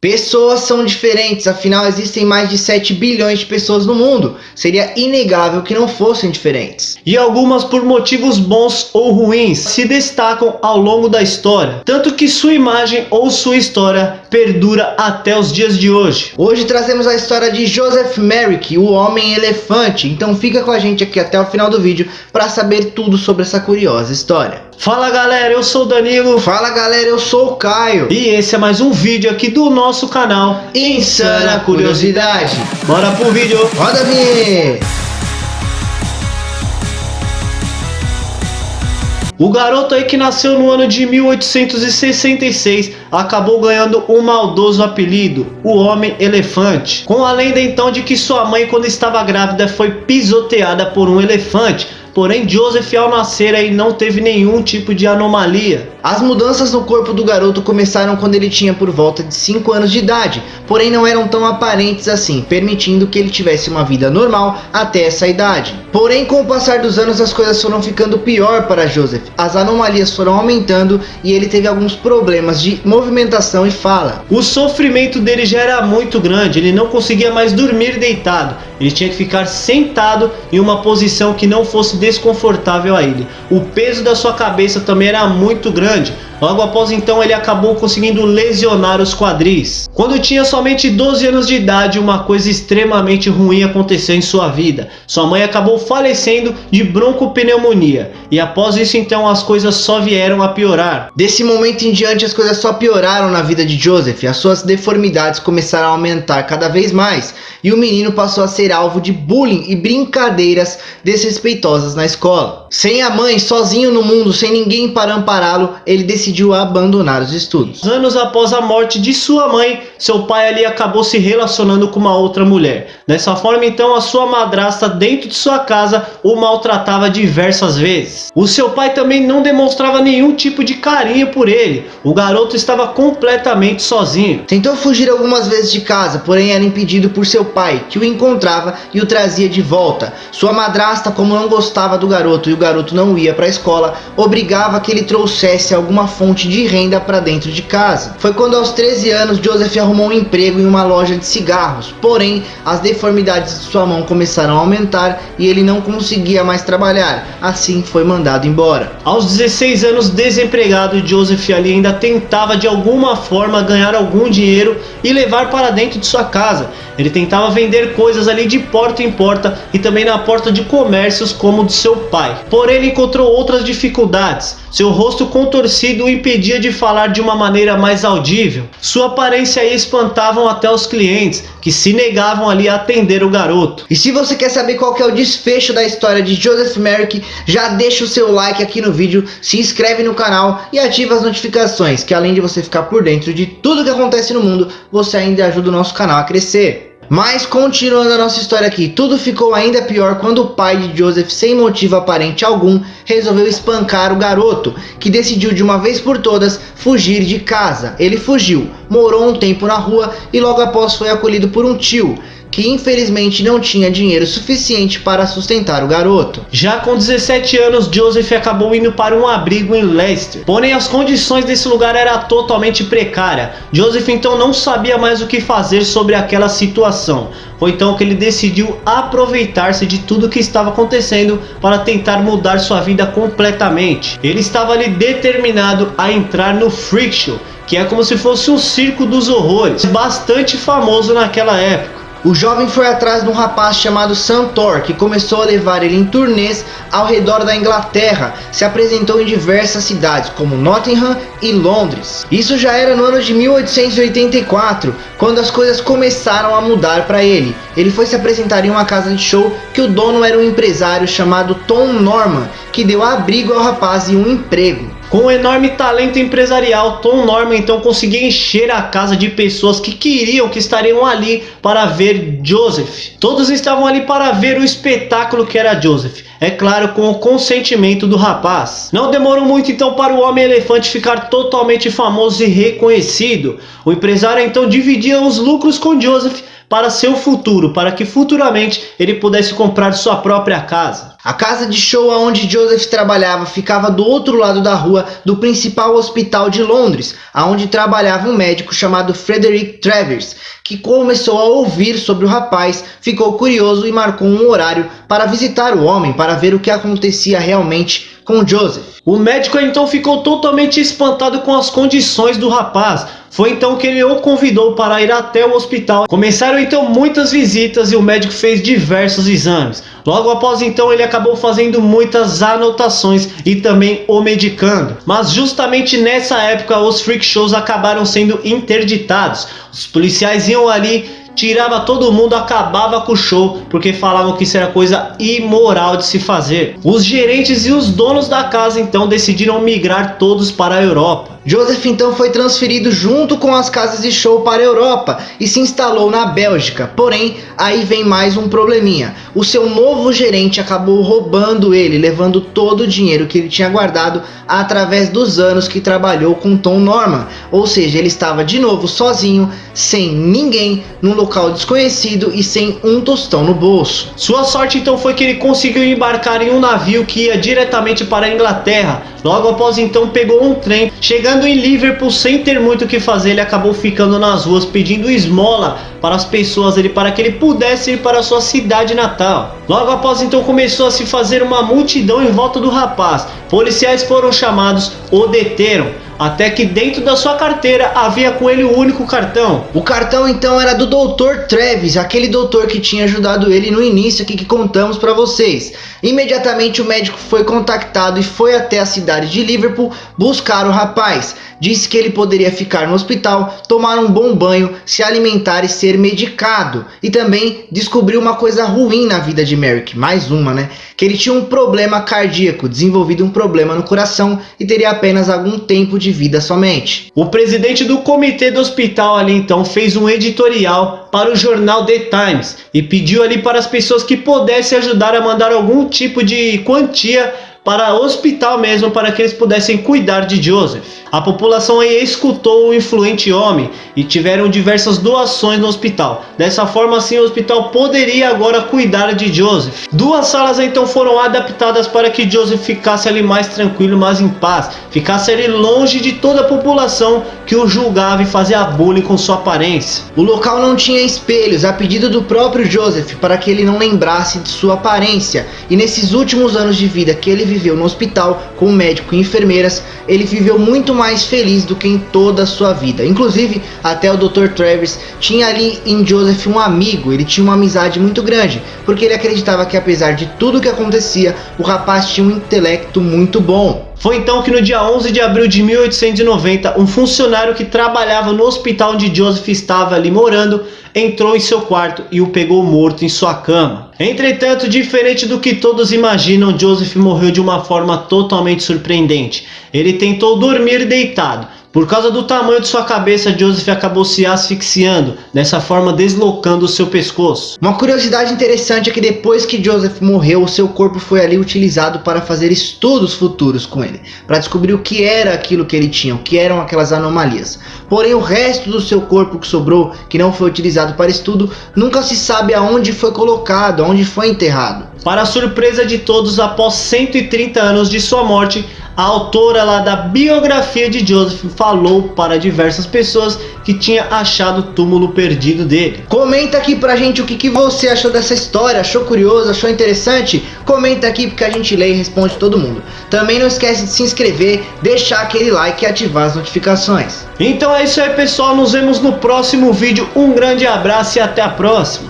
Pessoas são diferentes, afinal existem mais de 7 bilhões de pessoas no mundo. Seria inegável que não fossem diferentes. E algumas, por motivos bons ou ruins, se destacam ao longo da história, tanto que sua imagem ou sua história perdura até os dias de hoje. Hoje trazemos a história de Joseph Merrick, o Homem-Elefante. Então fica com a gente aqui até o final do vídeo para saber tudo sobre essa curiosa história. Fala galera, eu sou o Danilo. Fala galera, eu sou o Caio. E esse é mais um vídeo aqui do nosso canal Insana Curiosidade. Bora pro vídeo. Roda a vinheta. O garoto aí que nasceu no ano de 1866 acabou ganhando um maldoso apelido, o Homem-Elefante, com a lenda então de que sua mãe, quando estava grávida, foi pisoteada por um elefante. Porém, Joseph, ao nascer, aí não teve nenhum tipo de anomalia. As mudanças no corpo do garoto começaram quando ele tinha por volta de 5 anos de idade, porém não eram tão aparentes assim, permitindo que ele tivesse uma vida normal até essa idade. Porém, com o passar dos anos, as coisas foram ficando pior para Joseph. As anomalias foram aumentando e ele teve alguns problemas de movimentação e fala. O sofrimento dele já era muito grande, ele não conseguia mais dormir deitado. Ele tinha que ficar sentado em uma posição que não fosse desconfortável a ele. O peso da sua cabeça também era muito grande. Logo após então ele acabou conseguindo lesionar os quadris. Quando tinha somente 12 anos de idade, uma coisa extremamente ruim aconteceu em sua vida. Sua mãe acabou falecendo de broncopneumonia. E após isso então as coisas só vieram a piorar. Desse momento em diante as coisas só pioraram na vida de Joseph. As suas deformidades começaram a aumentar cada vez mais. E o menino passou a ser alvo de bullying e brincadeiras desrespeitosas na escola. Sem a mãe, sozinho no mundo, sem ninguém para ampará-lo, ele decidiu abandonar os estudos. Anos após a morte de sua mãe, seu pai ali acabou se relacionando com uma outra mulher. Dessa forma então a sua madrasta dentro de sua casa o maltratava diversas vezes. O seu pai também não demonstrava nenhum tipo de carinho por ele. O garoto estava completamente sozinho. Tentou fugir algumas vezes de casa, porém era impedido por seu pai, que o encontrava e o trazia de volta. Sua madrasta, como não gostava do garoto e o garoto não ia para a escola, obrigava que ele trouxesse alguma fonte de renda para dentro de casa. Foi quando aos 13 anos Joseph arrumou um emprego em uma loja de cigarros, porém as deformidades de sua mão começaram a aumentar e ele não conseguia mais trabalhar, assim foi mandado embora. Aos 16 anos desempregado, Joseph ali ainda tentava de alguma forma ganhar algum dinheiro e levar para dentro de sua casa. Ele tentava vender coisas ali de porta em porta e também na porta de comércios como o de seu pai. Porém ele encontrou outras dificuldades. Seu rosto contorcido o impedia de falar de uma maneira mais audível. Sua aparência aí espantavam até os clientes, que se negavam ali a atender o garoto. E se você quer saber qual que é o desfecho da história de Joseph Merrick, já deixa o seu like aqui no vídeo, se inscreve no canal e ativa as notificações, que além de você ficar por dentro de tudo que acontece no mundo, você ainda ajuda o nosso canal a crescer. Mas continuando a nossa história aqui, tudo ficou ainda pior quando o pai de Joseph, sem motivo aparente algum, resolveu espancar o garoto, que decidiu de uma vez por todas fugir de casa. Ele fugiu, morou um tempo na rua e logo após foi acolhido por um tio, que infelizmente não tinha dinheiro suficiente para sustentar o garoto. Já com 17 anos, Joseph acabou indo para um abrigo em Leicester. Porém, as condições desse lugar eram totalmente precárias. Joseph então não sabia mais o que fazer sobre aquela situação. Foi então que ele decidiu aproveitar-se de tudo que estava acontecendo para tentar mudar sua vida completamente. Ele estava ali determinado a entrar no Freak Show, que é como se fosse um circo dos horrores, bastante famoso naquela época. O jovem foi atrás de um rapaz chamado Sam Thor, que começou a levar ele em turnês ao redor da Inglaterra. Se apresentou em diversas cidades, como Nottingham e Londres. Isso já era no ano de 1884, quando as coisas começaram a mudar para ele. Ele foi se apresentar em uma casa de show que o dono era um empresário chamado Tom Norman, que deu abrigo ao rapaz e um emprego. Com um enorme talento empresarial, Tom Norman então conseguia encher a casa de pessoas que estariam ali para ver Joseph. Todos estavam ali para ver o espetáculo que era Joseph. É claro, com o consentimento do rapaz. Não demorou muito então para o Homem-Elefante ficar totalmente famoso e reconhecido. O empresário então dividia os lucros com Joseph, para seu futuro, para que futuramente ele pudesse comprar sua própria casa. A casa de show onde Joseph trabalhava ficava do outro lado da rua do principal hospital de Londres, onde trabalhava um médico chamado Frederick Travers, que começou a ouvir sobre o rapaz, ficou curioso e marcou um horário para visitar o homem, para ver o que acontecia realmente com Joseph. O médico então ficou totalmente espantado com as condições do rapaz. Foi então que ele o convidou para ir até o hospital. Começaram então muitas visitas e o médico fez diversos exames. Logo após então ele acabou fazendo muitas anotações e também o medicando. Mas justamente nessa época os freak shows acabaram sendo interditados. Os policiais iam ali, tirava todo mundo, acabava com o show, porque falavam que isso era coisa imoral de se fazer. Os gerentes e os donos da casa então decidiram migrar todos para a Europa. Joseph então foi transferido junto com as casas de show para a Europa e se instalou na Bélgica. Porém, aí vem mais um probleminha. O seu novo gerente acabou roubando ele, levando todo o dinheiro que ele tinha guardado através dos anos que trabalhou com Tom Norman. Ou seja, ele estava de novo sozinho, sem ninguém, num local desconhecido e sem um tostão no bolso. Sua sorte então foi que ele conseguiu embarcar em um navio que ia diretamente para a Inglaterra. Logo após então pegou um trem. Chegando em Liverpool sem ter muito o que fazer, ele acabou ficando nas ruas pedindo esmola para as pessoas ali, para que ele pudesse ir para a sua cidade natal. Logo após então começou a se fazer uma multidão em volta do rapaz. Policiais foram chamados, o deteram, até que dentro da sua carteira havia com ele o único cartão. O cartão então era do Dr. Travis, aquele doutor que tinha ajudado ele no início aqui que contamos para vocês. Imediatamente o médico foi contactado e foi até a cidade de Liverpool buscar o rapaz. Disse que ele poderia ficar no hospital, tomar um bom banho, se alimentar e ser medicado. E também descobriu uma coisa ruim na vida de Merrick, mais uma, né? Que ele tinha um problema cardíaco, desenvolvido um problema no coração e teria apenas algum tempo de vida somente. O presidente do comitê do hospital ali então fez um editorial para o jornal The Times e pediu ali para as pessoas que pudessem ajudar a mandar algum tipo de quantia para o hospital mesmo, para que eles pudessem cuidar de Joseph. A população aí escutou o influente homem e tiveram diversas doações no hospital. Dessa forma assim o hospital poderia agora cuidar de Joseph. Duas salas então foram adaptadas para que Joseph ficasse ali mais tranquilo, mais em paz, ficasse ali longe de toda a população que o julgava e fazia bullying com sua aparência. O local não tinha espelhos, a pedido do próprio Joseph, para que ele não lembrasse de sua aparência. E nesses últimos anos de vida que ele viveu no hospital com médico e enfermeiras, ele viveu muito mais feliz do que em toda a sua vida. Inclusive, até o Dr. Travers tinha ali em Joseph um amigo, ele tinha uma amizade muito grande, porque ele acreditava que apesar de tudo que acontecia, o rapaz tinha um intelecto muito bom. Foi então que no dia 11 de abril de 1890, um funcionário que trabalhava no hospital onde Joseph estava ali morando, entrou em seu quarto e o pegou morto em sua cama. Entretanto, diferente do que todos imaginam, Joseph morreu de uma forma totalmente surpreendente. Ele tentou dormir deitado. Por causa do tamanho de sua cabeça, Joseph acabou se asfixiando, dessa forma deslocando o seu pescoço. Uma curiosidade interessante é que depois que Joseph morreu, o seu corpo foi ali utilizado para fazer estudos futuros com ele, para descobrir o que era aquilo que ele tinha, o que eram aquelas anomalias. Porém, o resto do seu corpo que sobrou, que não foi utilizado para estudo, nunca se sabe aonde foi colocado, aonde foi enterrado. Para a surpresa de todos, após 130 anos de sua morte, a autora lá da biografia de Joseph falou para diversas pessoas que tinha achado o túmulo perdido dele. Comenta aqui pra gente o que você achou dessa história, achou curioso, achou interessante? Comenta aqui porque a gente lê e responde todo mundo. Também não esquece de se inscrever, deixar aquele like e ativar as notificações. Então é isso aí, pessoal, nos vemos no próximo vídeo. Um grande abraço e até a próxima.